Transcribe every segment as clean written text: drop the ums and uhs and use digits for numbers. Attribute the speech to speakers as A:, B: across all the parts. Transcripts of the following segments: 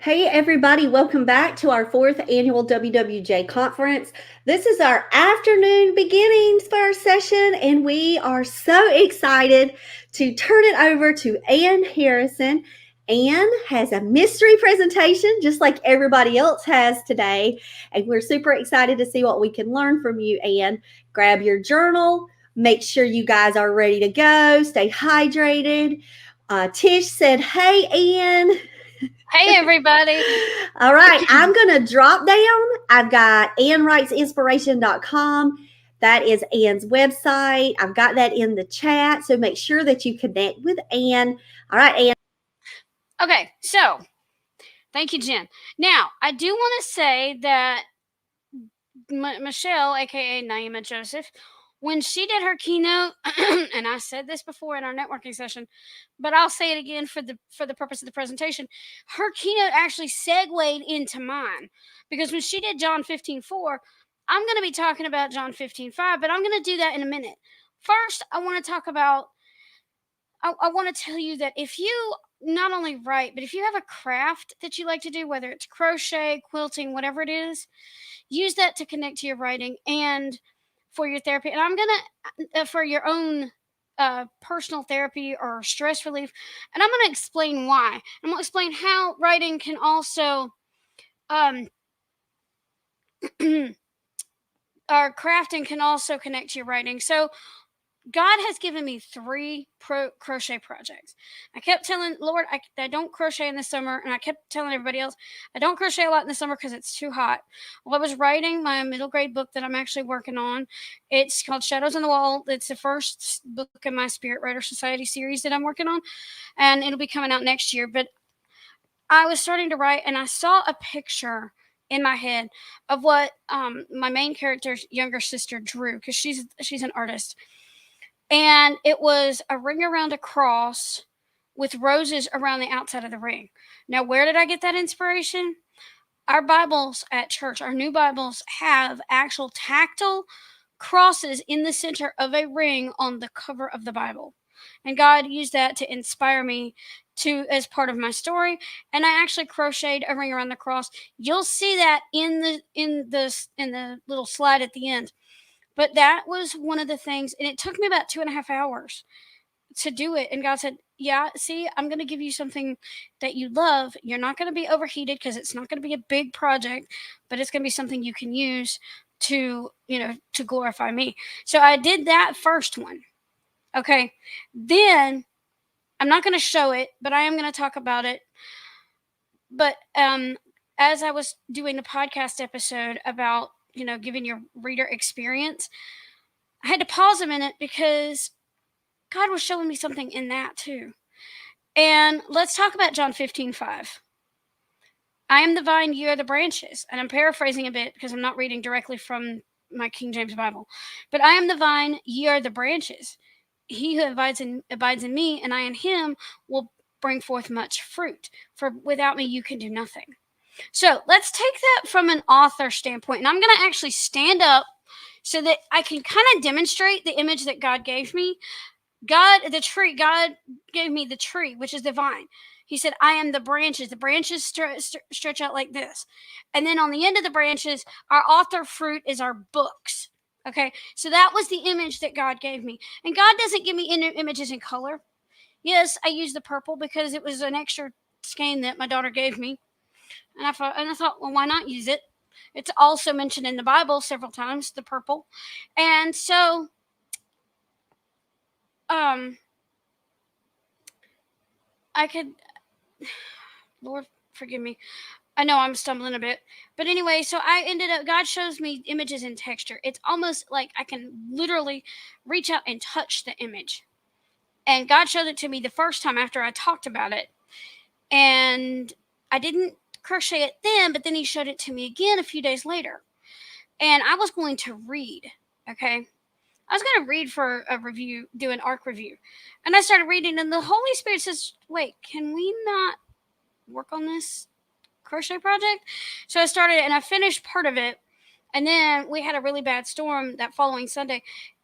A: Hey everybody, welcome back to our 4th annual WWJ conference. This is our afternoon beginnings for our session, and we are so excited to turn it over to Ann Harrison. Ann has a mystery presentation just like everybody else has today, and we're super excited to see what we can learn from you, Ann. Grab your journal, make sure you guys are ready to go, stay hydrated. Tish said, "Hey Ann."
B: Hey, everybody.
A: All right, I'm going to drop down. I've got AnnWritesInspiration.com. That is Ann's website. I've got that in the chat, so make sure that you connect with Ann. All right, Ann.
B: Okay, so thank you, Jen. Now, I do want to say that Michelle, aka Naima Joseph, when she did her keynote, and I said this before in our networking session, but I'll say it again for the purpose of the presentation. Her keynote actually segued into mine because when she did John 15:4, I'm going to be talking about John 15:5, but I'm going to do that in a minute. First, I want to talk about I want to tell you that if you not only write, but if you have a craft that you like to do, whether it's crochet, quilting, whatever it is, use that to connect to your writing and for your therapy. And I'm going to, for your own personal therapy or stress relief, and I'm going to explain why. I'm going to explain how writing can also, um, or crafting can also connect to your writing. So, God has given me 3 crochet projects. I kept telling Lord, I don't crochet in the summer, and I kept telling everybody else, I don't crochet a lot in the summer because it's too hot. Well, I was writing my middle grade book that I'm actually working on. It's called Shadows on the Wall. It's the first book in my Spirit Writer Society series that I'm working on, and it'll be coming out next year. But I was starting to write, and I saw a picture in my head of what my main character's younger sister drew, because she's an artist, and it was a ring around a cross with roses around the outside of the ring. Now, where did I get that inspiration? Our Bibles at church, our new Bibles, have actual tactile crosses in the center of a ring on the cover of the Bible. And God used that to inspire me to as part of my story. And I actually crocheted a ring around the cross. You'll see that in the little slide at the end. But that was one of the things, and it took me about 2.5 hours to do it. And God said, "Yeah, see, I'm going to give you something that you love. You're not going to be overheated because it's not going to be a big project, but it's going to be something you can use to glorify me." So I did that first one. Okay. Then I'm not going to show it, but I am going to talk about it. But as I was doing the podcast episode about, giving your reader experience, I had to pause a minute because God was showing me something in that too. And let's talk about John 15:5. I am the vine, you are the branches. And I'm paraphrasing a bit because I'm not reading directly from my King James Bible. But I am the vine, ye are the branches. He who abides in me, and I in him, will bring forth much fruit. For without me, you can do nothing. So let's take that from an author standpoint. And I'm going to actually stand up so that I can kind of demonstrate the image that God gave me. God gave me the tree, which is the vine. He said, I am the branches. The branches stretch out like this. And then on the end of the branches, our author fruit is our books. Okay, so that was the image that God gave me. And God doesn't give me images in color. Yes, I used the purple because it was an extra skein that my daughter gave me. And I thought, well, why not use it? It's also mentioned in the Bible several times, the purple. And so, I could, Lord, forgive me. I know I'm stumbling a bit. But anyway, so God shows me images in texture. It's almost like I can literally reach out and touch the image. And God showed it to me the first time after I talked about it. And I didn't crochet it then, but then He showed it to me again a few days later. And I was going to read, okay? I was going to read for a review, do an ARC review. And I started reading, and the Holy Spirit says, wait, can we not work on this crochet project? So I started, and I finished part of it. And then we had a really bad storm that following Sunday.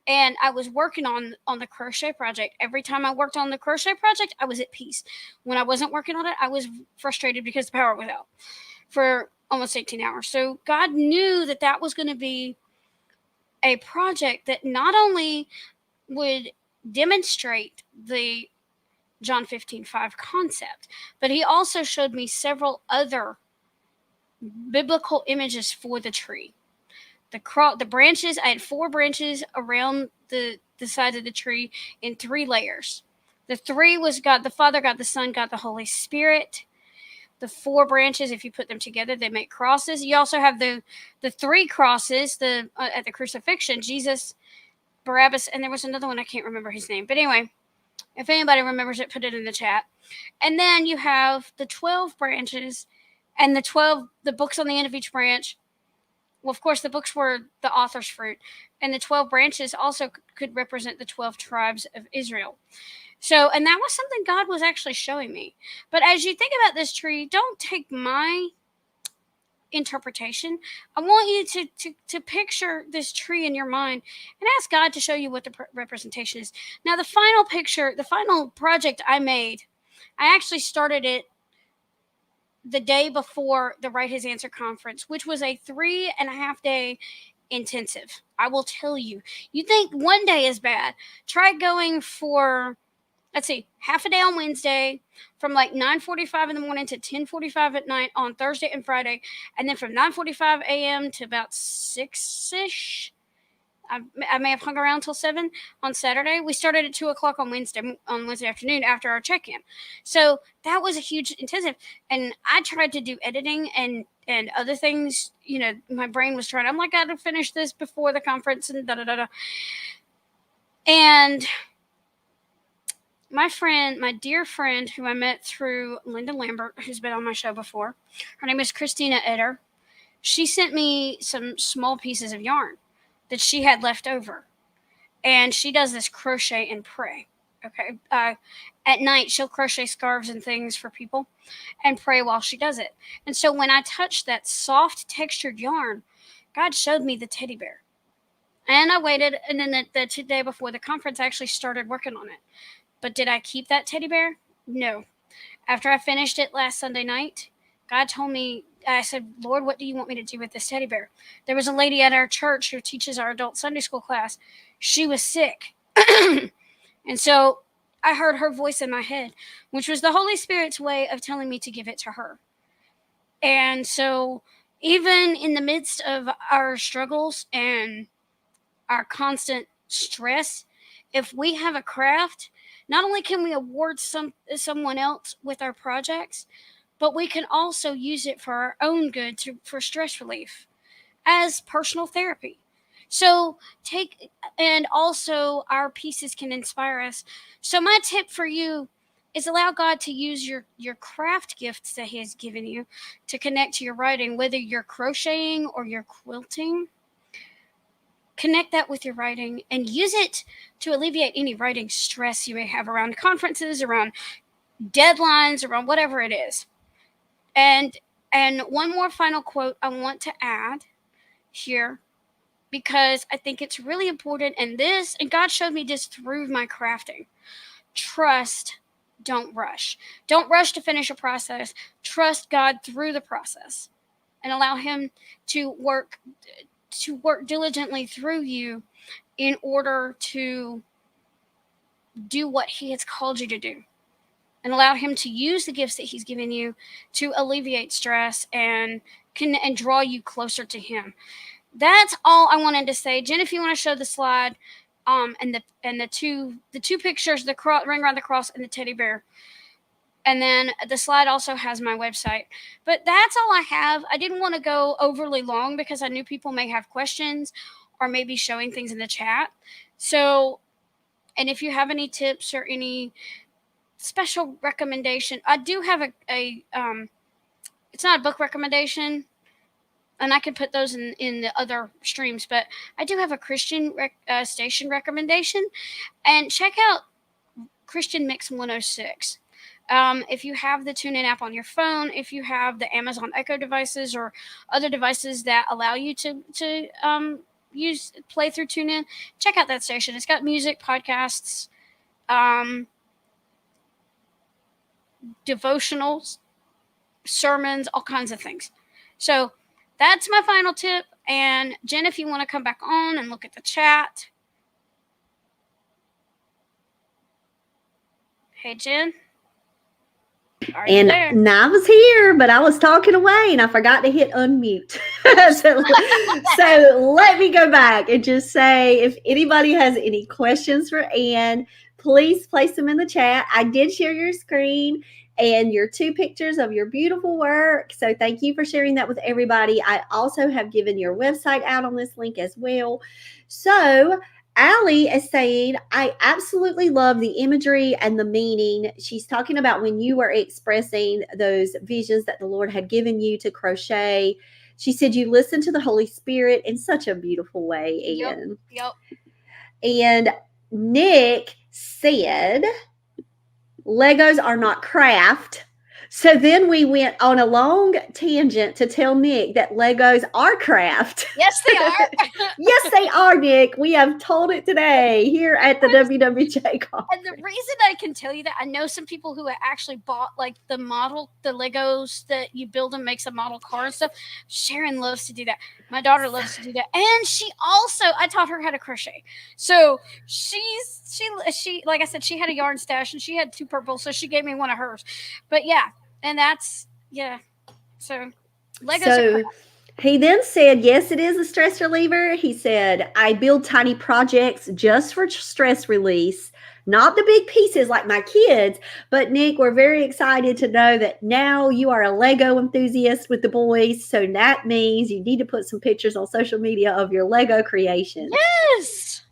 B: and I was working on the crochet project. Every time I worked on the crochet project, I was at peace. When I wasn't working on it, I was frustrated because the power was out for almost 18 hours. So God knew that that was going to be a project that not only would demonstrate the John 15:5 concept, but he also showed me several other biblical images for the tree. The branches, I had 4 branches around the sides of the tree in 3 layers. The 3 was God the Father, God the Son, God the Holy Spirit. The 4 branches, if you put them together, they make crosses. You also have the 3 crosses, at the crucifixion, Jesus, Barabbas, and there was another one, I can't remember his name. But anyway, if anybody remembers it, put it in the chat. And then you have the 12 branches and the books on the end of each branch. Well, of course, the books were the author's fruit, and the 12 branches also could represent the 12 tribes of Israel. So, and that was something God was actually showing me. But as you think about this tree, don't take my interpretation. I want you to picture this tree in your mind and ask God to show you what the representation is. Now, the final picture, the final project I made, I actually started it the day before the Write His Answer conference, which was a 3.5 day intensive. I will tell you, you think one day is bad. Try going for, let's see, half a day on Wednesday, from like 9:45 in the morning to 10:45 at night on Thursday and Friday, and then from 9:45 a.m. to about 6ish. I may have hung around till 7 on Saturday. We started at 2 o'clock on Wednesday afternoon after our check-in. So that was a huge intensive. And I tried to do editing and other things. You know, my brain was trying. I'm like, I got to finish this before the conference and da da da da. And my dear friend who I met through Linda Lambert, who's been on my show before, her name is Christina Eder. She sent me some small pieces of yarn that she had left over. And she does this crochet and pray. Okay. At night, she'll crochet scarves and things for people and pray while she does it. And so when I touched that soft textured yarn, God showed me the teddy bear. And I waited, and then the day before the conference, I actually started working on it. But did I keep that teddy bear? No. After I finished it last Sunday night, God told me, I said, Lord, what do you want me to do with this teddy bear? There was a lady at our church who teaches our adult Sunday school class. She was sick. And so I heard her voice in my head, which was the Holy Spirit's way of telling me to give it to her. And so even in the midst of our struggles and our constant stress, if we have a craft, not only can we award someone else with our projects, but we can also use it for our own good for stress relief as personal therapy. So and also our pieces can inspire us. So my tip for you is allow God to use your craft gifts that He has given you to connect to your writing, whether you're crocheting or you're quilting. Connect that with your writing and use it to alleviate any writing stress you may have around conferences, around deadlines, around whatever it is. And one more final quote I want to add here, because I think it's really important, and God showed me this through my crafting. Trust, don't rush. Don't rush to finish a process. Trust God through the process and allow Him to work diligently through you in order to do what He has called you to do, and allow Him to use the gifts that He's given you to alleviate stress and draw you closer to Him. That's all I wanted to say. Jen, if you want to show the slide, and the two pictures, the ring around the cross and the teddy bear. And then the slide also has my website. But that's all I have. I didn't want to go overly long because I knew people may have questions or maybe showing things in the chat. So, and if you have any tips or any special recommendation, I do have it's not a book recommendation, and I can put those in the other streams, but I do have a Christian station recommendation. And check out Christian Mix 106. If you have the TuneIn app on your phone, if you have the Amazon Echo devices or other devices that allow you to use play through TuneIn, check out that station. It's got music, podcasts, devotionals, sermons, all kinds of things. So that's my final tip. And Jen, if you want to come back on and look at the chat. Hey, Jen. Are you there?
A: And I was here, but I was talking away and I forgot to hit unmute. so let me go back and just say, if anybody has any questions for Ann, please place them in the chat. I did share your screen and your 2 pictures of your beautiful work. So thank you for sharing that with everybody. I also have given your website out on this link as well. So Allie is saying, I absolutely love the imagery and the meaning. She's talking about when you were expressing those visions that the Lord had given you to crochet. She said you listened to the Holy Spirit in such a beautiful way, Ann.
B: Yep.
A: And Nick said, Legos are not craft. So then we went on a long tangent to tell Nick that Legos are craft.
B: Yes, they are.
A: Yes, they are, Nick. We have told it today here at the WWJ Conference.
B: And the reason I can tell you that, I know some people who actually bought like the Legos that you build and makes a model car and stuff. Sharon loves to do that. My daughter loves to do that. And she also, I taught her how to crochet. So she like I said, she had a yarn stash and she had 2 purples, so she gave me one of hers. But yeah, and that's, yeah. So Legos are craft.
A: He then said, yes, it is a stress reliever. He said, I build tiny projects just for stress release, not the big pieces like my kids. But Nick, we're very excited to know that now you are a Lego enthusiast with the boys. So that means you need to put some pictures on social media of your Lego creations.
B: Yes.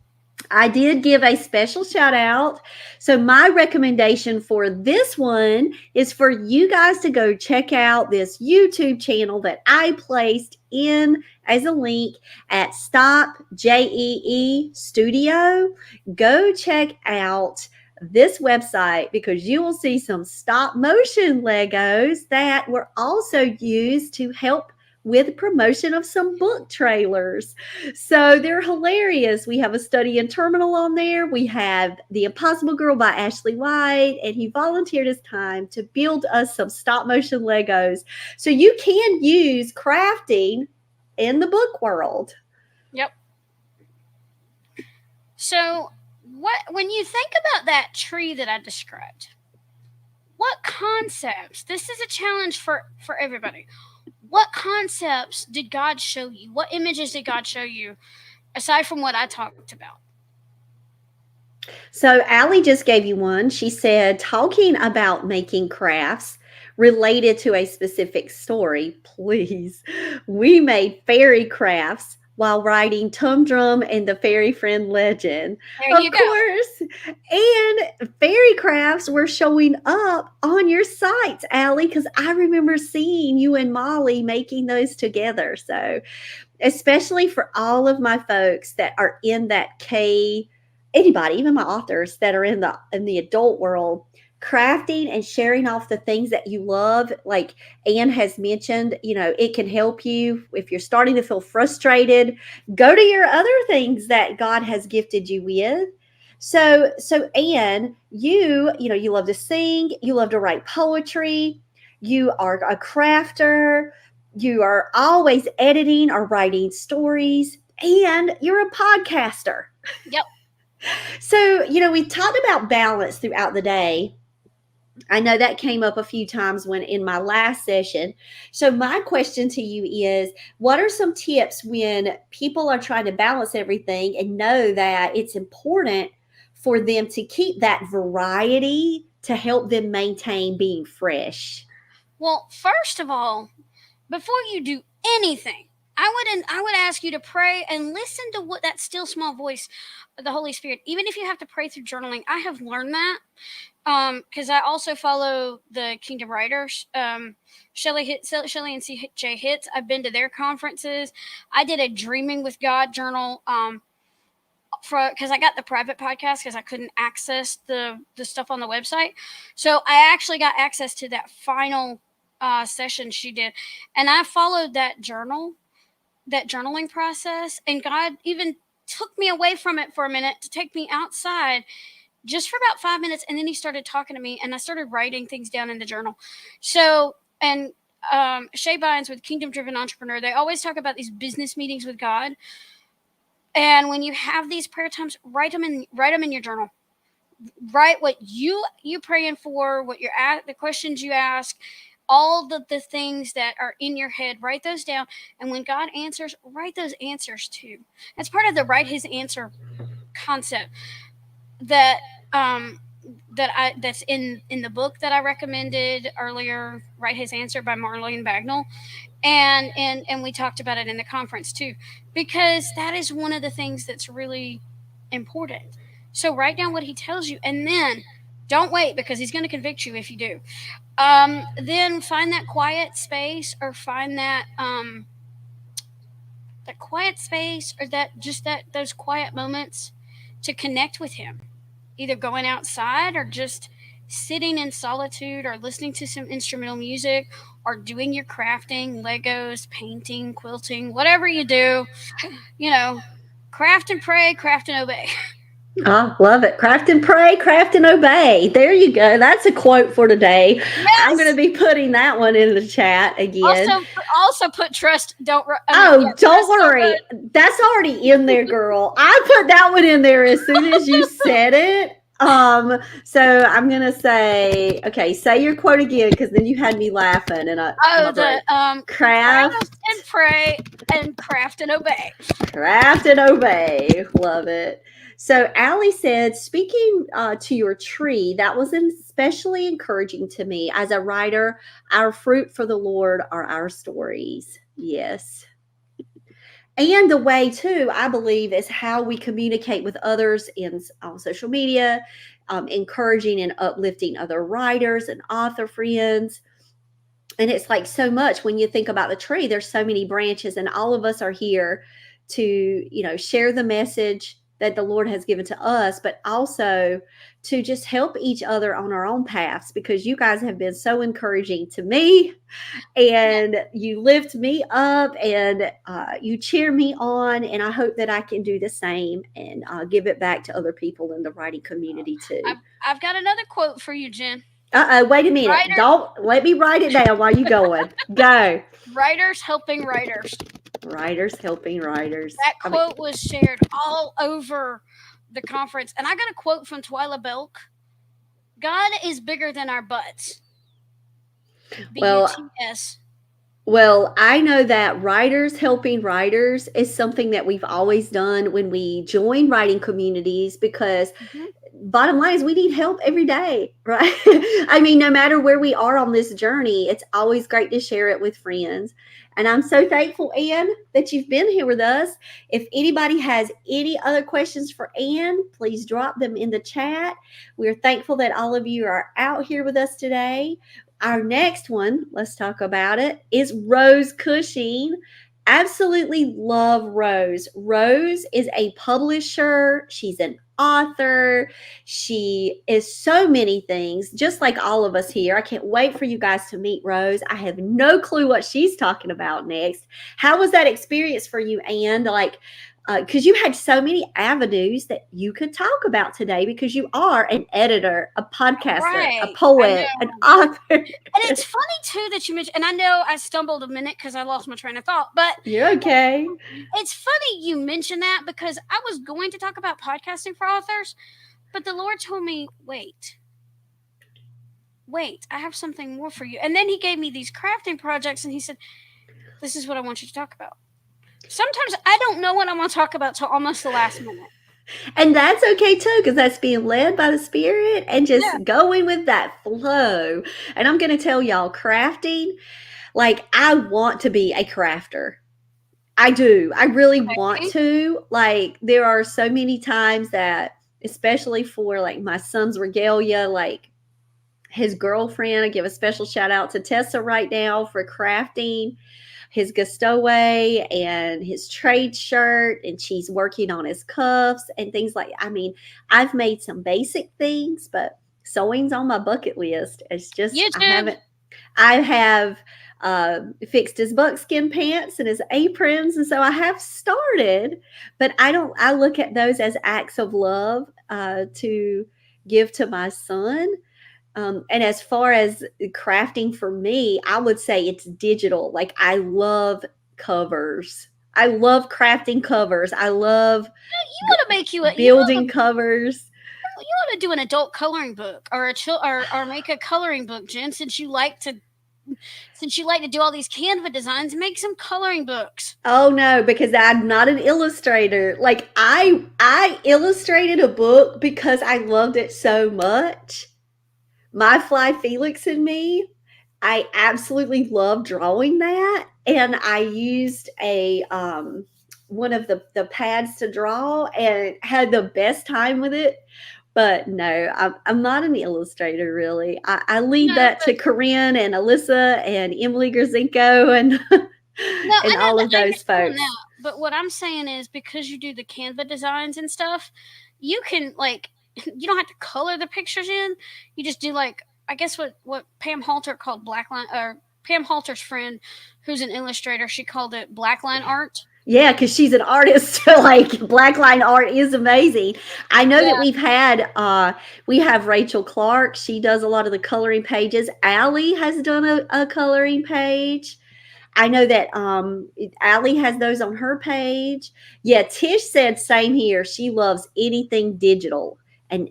A: I did give a special shout out. So my recommendation for this one is for you guys to go check out this YouTube channel that I placed in as a link at Stop JEE Studio. Go check out this website because you will see some stop motion Legos that were also used to help with promotion of some book trailers. So they're hilarious. We have a study in terminal on there. We have The Impossible Girl by Ashley White, and he volunteered his time to build us some stop motion Legos. So you can use crafting in the book world.
B: Yep. So when you think about that tree that I described, what concepts, this is a challenge for everybody. What concepts did God show you? What images did God show you aside from what I talked about?
A: So Allie just gave you one. She said, talking about making crafts related to a specific story, please. We made fairy crafts while writing Tum Drum and the Fairy Friend Legend.
B: There you go.
A: Of course. And fairy crafts were showing up on your sites, Allie, because I remember seeing you and Molly making those together. So especially for all of my folks that are in that anybody, even my authors that are in the adult world, crafting and sharing off the things that you love, like Ann has mentioned, it can help you if you're starting to feel frustrated. Go to your other things that God has gifted you with. So Ann, you love to sing, you love to write poetry, you are a crafter, you are always editing or writing stories, and you're a podcaster.
B: Yep.
A: So, we've talked about balance throughout the day. I know that came up a few times in my last session. So my question to you is, what are some tips when people are trying to balance everything and know that it's important for them to keep that variety to help them maintain being fresh?
B: Well, first of all, before you do anything, I would ask you to pray and listen to what that still small voice of the Holy Spirit, even if you have to pray through journaling. I have learned that because I also follow the Kingdom Writers, Shelley and CJ Hitz. I've been to their conferences. I did a Dreaming with God journal because I got the private podcast because I couldn't access the stuff on the website. So I actually got access to that final session she did, and I followed that journal that journaling process, and God even took me away from it for a minute to take me outside just for about 5 minutes, and then he started talking to me, and I started writing things down in the journal. So, and Shay Bynes with Kingdom Driven Entrepreneur, they always talk about these business meetings with God. And when you have these prayer times, write them in your journal. Write what you praying for, what you're at, the questions you ask, all the things that are in your head. Write those down, and when God answers, write those answers too. That's part of the write His answer concept that that's in the book that I recommended earlier, Write His Answer by Marlene Bagnall, and we talked about it in the conference too, because that is one of the things that's really important. So write down what he tells you, and then don't wait, because he's going to convict you if you do. Then find that quiet space, or find that quiet space, or that those quiet moments to connect with him, either going outside or just sitting in solitude or listening to some instrumental music or doing your crafting, Legos, painting, quilting, whatever you do, you know, craft and pray, craft and obey.
A: Oh, love it. Craft and pray, craft and obey. There you go. That's a quote for today. I'm going to
B: Yes.
A: be putting that one in the chat again.
B: Also put trust.
A: Oh, don't
B: Trust. Don't
A: worry. That's already in there, girl. I put that one in there as soon as you said it. So I'm gonna say, okay, say your quote again, because then you had me laughing, and
B: Oh, the
A: craft
B: and pray and craft and obey.
A: Craft and obey. Love it. So Allie said, speaking to your tree, that was especially encouraging to me as a writer. Our fruit for the Lord are our stories. Yes. And the way, too, I believe, is how we communicate with others on social media, encouraging and uplifting other writers and author friends. And it's like so much when you think about the tree, there's so many branches, and all of us are here to, share the message that the Lord has given to us, but also to just help each other on our own paths, because you guys have been so encouraging to me, and you lift me up, and you cheer me on. And I hope that I can do the same and give it back to other people in the writing community too.
B: I've got another quote for you, Jen.
A: Wait a minute. Don't let me write it down while you going. Go.
B: Writers helping writers.
A: Writers helping writers.
B: That quote was shared all over the conference. And I got a quote from Twyla Belk. God is bigger than our butts. B-U-T-S.
A: Well, I know that writers helping writers is something that we've always done when we join writing communities, because bottom line is we need help every day, right? I mean, no matter where we are on this journey, it's always great to share it with friends. And I'm so thankful, Anne, that you've been here with us. If anybody has any other questions for Anne, please drop them in the chat. We're thankful that all of you are out here with us today. Our next one, let's talk about it, is Rose Cushing. Absolutely love Rose. Rose is a publisher. She's an author. She is so many things, just like all of us here. I can't wait for you guys to meet Rose. I have no clue what she's talking about next. How was that experience for you, Anne? Like, because you had so many avenues that you could talk about today, because you are an editor, a podcaster, a poet, an author.
B: And it's funny too that you mentioned, and I know I stumbled a minute because I lost my train of thought, but
A: you're okay.
B: It's funny you mentioned that, because I was going to talk about podcasting for authors, but the Lord told me, wait, I have something more for you. And then he gave me these crafting projects, and he said, this is what I want you to talk about. Sometimes I don't know what I'm going to talk about till almost the last minute.
A: And that's okay too, because that's being led by the Spirit and just going with that flow. And I'm going to tell y'all, crafting, like, I want to be a crafter. I do. I really want to. Like, there are so many times that, especially for like my son's regalia, like his girlfriend, I give a special shout out to Tessa right now for crafting his Gustoway and his trade shirt, and she's working on his cuffs and things like, I mean, I've made some basic things, but sewing's on my bucket list. It's just, I have fixed his buckskin pants and his aprons. And so I have started, but I don't, I look at those as acts of love to give to my son. And as far as crafting for me, I would say it's digital. Like I love covers. I love crafting covers. I love
B: You want to make
A: building covers.
B: you want to do an adult coloring book or or make a coloring book, Jen, since you like to do all these Canva designs, make some coloring books.
A: Oh no, because I'm not an illustrator. Like I illustrated a book because I loved it so much. My Fly Felix and Me, I absolutely love drawing that, and I used a one of the pads to draw and had the best time with it. But no, I'm not an illustrator really. I leave
B: No,
A: that to Corinne and Alyssa and Emily Grzinko and
B: no,
A: and
B: I know
A: all
B: that
A: of
B: I
A: those
B: get telling
A: folks.
B: that, but what I'm saying is because you do the Canva designs and stuff, you can like you don't have to color the pictures in. You just do like I guess what Pam Halter called blackline or Pam Halter's friend, who's an illustrator, she called it blackline art.
A: Yeah, because she's an artist. Like blackline art is amazing. I know that
B: Yeah,
A: we have Rachel Clark. She does a lot of the coloring pages. Allie has done a coloring page. I know that Allie has those on her page. Yeah, Tish said same here. She loves anything digital, and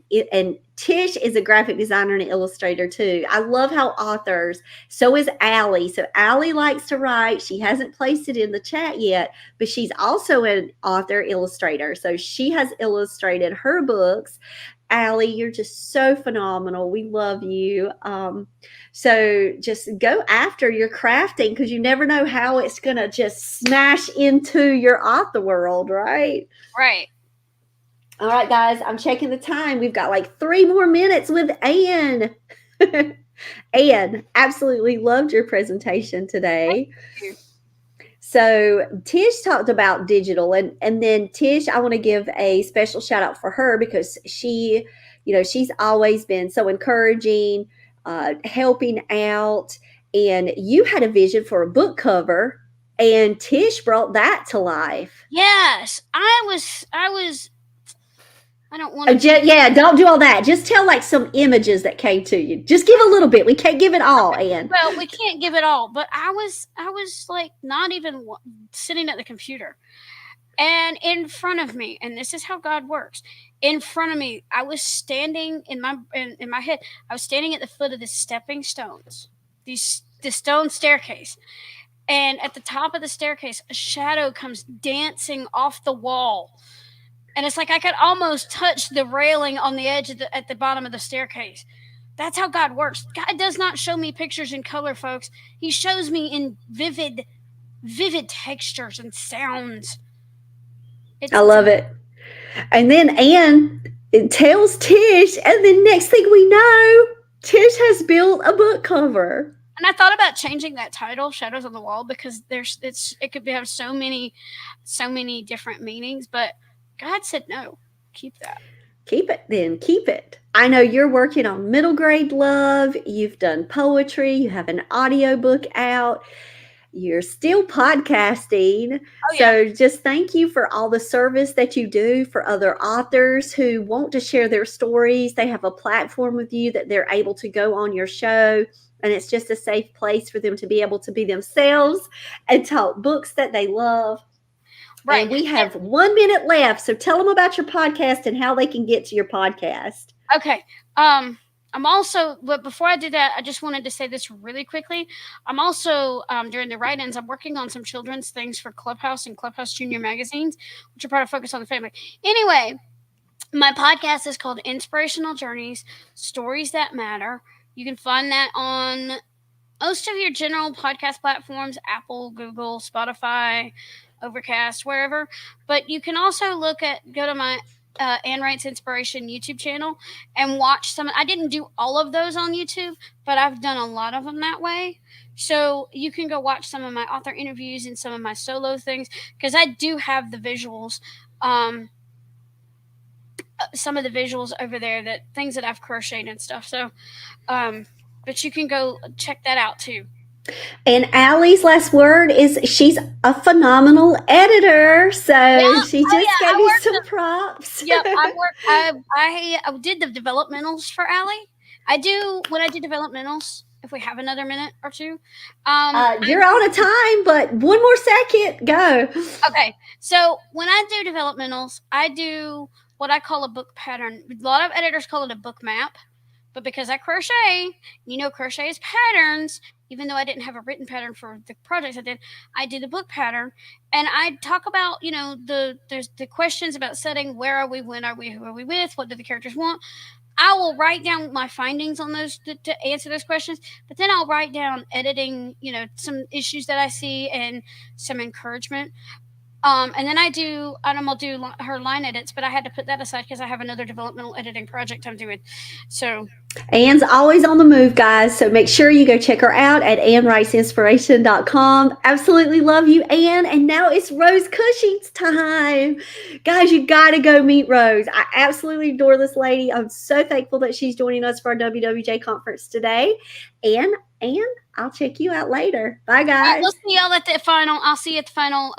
A: Tish is a graphic designer and an illustrator too. I love how authors. So is Allie. So Allie likes to write. She hasn't placed it in the chat yet, but she's also an author illustrator. So she has illustrated her books. Allie, you're just so phenomenal. We love you. So just go after your crafting because you never know how it's going to just smash into your author world, right?
B: right.
A: All right, guys, I'm checking the time. We've got like 3 more minutes with Anne. Anne, absolutely loved your presentation
B: Thank
A: today.
B: you.
A: So Tish talked about digital, and then Tish, I want to give a special shout out for her because she, she's always been so encouraging, helping out, and you had a vision for a book cover, and Tish brought that to life.
B: Yes, I don't want to be
A: Yeah, don't do all that. Just tell like some images that came to you. Just give a little bit. We can't give it all, Anne.
B: well, we can't give it all, but I was like not even sitting at the computer. And in front of me, and this is how God works. In front of me, I was standing in my head. I was standing at the foot of the stepping stones, the stone staircase, and at the top of the staircase, a shadow comes dancing off the wall, and it's like I could almost touch the railing on the edge of at the bottom of the staircase. That's how God works. God does not show me pictures in color, folks. He shows me in vivid textures and sounds.
A: I
B: It's
A: love it. And then Anne tells Tish, and then next thing we know, Tish has built a book cover.
B: And I thought about changing that title, "Shadows on the Wall," because it could have so many different meanings. But God said no, keep that.
A: Keep it then, keep it. I know you're working on middle grade love. You've done poetry. You have an audiobook out. You're still podcasting.
B: Oh yeah,
A: So just thank you for all the service that you do for other authors who want to share their stories. They have a platform with you that they're able to go on your show. And it's just a safe place for them to be able to be themselves and talk books that they love.
B: right.
A: And we have 1 minute left. So tell them about your podcast and how they can get to your podcast.
B: Okay. I'm also, but before I do that, I just wanted to say this really quickly. I'm also during the write-ins, I'm working on some children's things for Clubhouse and Clubhouse Junior magazines, which are part of Focus on the Family. Anyway, my podcast is called Inspirational Journeys: Stories That Matter. You can find that on most of your general podcast platforms: Apple, Google, Spotify, Overcast, wherever. But you can also go to my Anne Wrights Inspiration YouTube channel and watch some. I didn't do all of those on YouTube, but I've done a lot of them that way. So you can go watch some of my author interviews and some of my solo things because I do have the visuals. Some of the visuals over there, that things that I've crocheted and stuff. So, but you can go check that out too.
A: And Allie's last word is she's a phenomenal editor. So she just gave me some props.
B: Yep, I did the developmentals for Allie. I do when I do developmentals. If we have another minute or two,
A: You're on a time, but one more second. Go.
B: Okay, so when I do developmentals, I do what I call a book pattern. A lot of editors call it a book map, but because I crochet, crochet is patterns. Even though I didn't have a written pattern for the projects I did the book pattern, and I talk about there's the questions about setting. Where are we? When are we? Who are we with? What do the characters want? I will write down my findings on those to answer those questions, but then I'll write down editing, some issues that I see and some encouragement. And then I'm gonna do her line edits, but I had to put that aside because I have another developmental editing project I'm doing. So
A: Anne's always on the move, guys. So make sure you go check her out at AnneWritesInspiration.com. Absolutely love you, Anne. And now it's Rose Cushing's time. Guys, you got to go meet Rose. I absolutely adore this lady. I'm so thankful that she's joining us for our WWJ conference today. And I'll check you out later. Bye, guys.
B: We'll see y'all at the final. I'll see you at the final